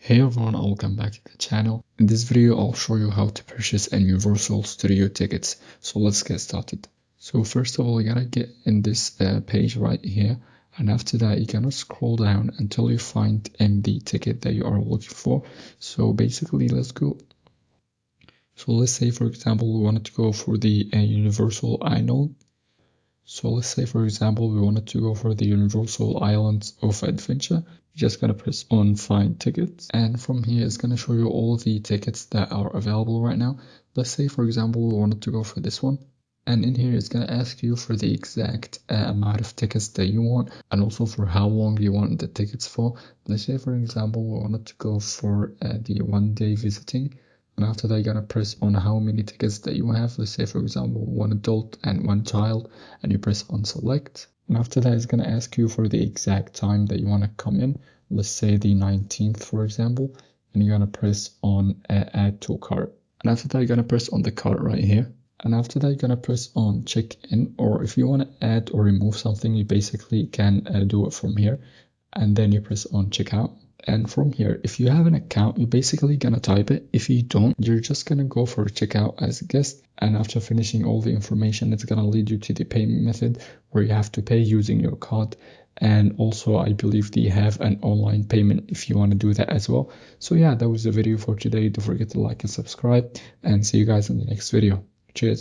Hey everyone, welcome back to the channel. In this video, I'll show you how to purchase a Universal Studio tickets. So let's get started. So first of all, you gotta get in this page right here. And after that, you're gonna scroll down until you find the ticket that you are looking for. So basically, let's go. So let's say, for example, we wanted to go for the Universal Island. So let's say, for example, we wanted to go for the Universal Islands of Adventure. You're just gonna press on find tickets, and from here it's gonna show you all the tickets that are available right now. Let's say, for example, we wanted to go for this one, and in here it's gonna ask you for the exact amount of tickets that you want, and also for how long you want the tickets for. Let's say, for example, we wanted to go for the 1 day visiting. And after that, you're gonna press on how many tickets that you have. Let's say, for example, 1 adult and 1 child, and you press on select. And after that, it's gonna ask you for the exact time that you wanna come in. Let's say the 19th, for example, and you're gonna press on add to cart. And after that, you're gonna press on the cart right here. And after that, you're gonna press on check in, or if you wanna add or remove something, you basically can do it from here. And then you press on checkout. And from here, if you have an account, you're basically gonna type it. If you don't, you're just gonna go for checkout as a guest. And after finishing all the information, it's gonna lead you to the payment method where you have to pay using your card. And also, I believe they have an online payment if you want to do that as well. So yeah, that was the video for today. Don't forget to like and subscribe, and see you guys in the next video. Cheers.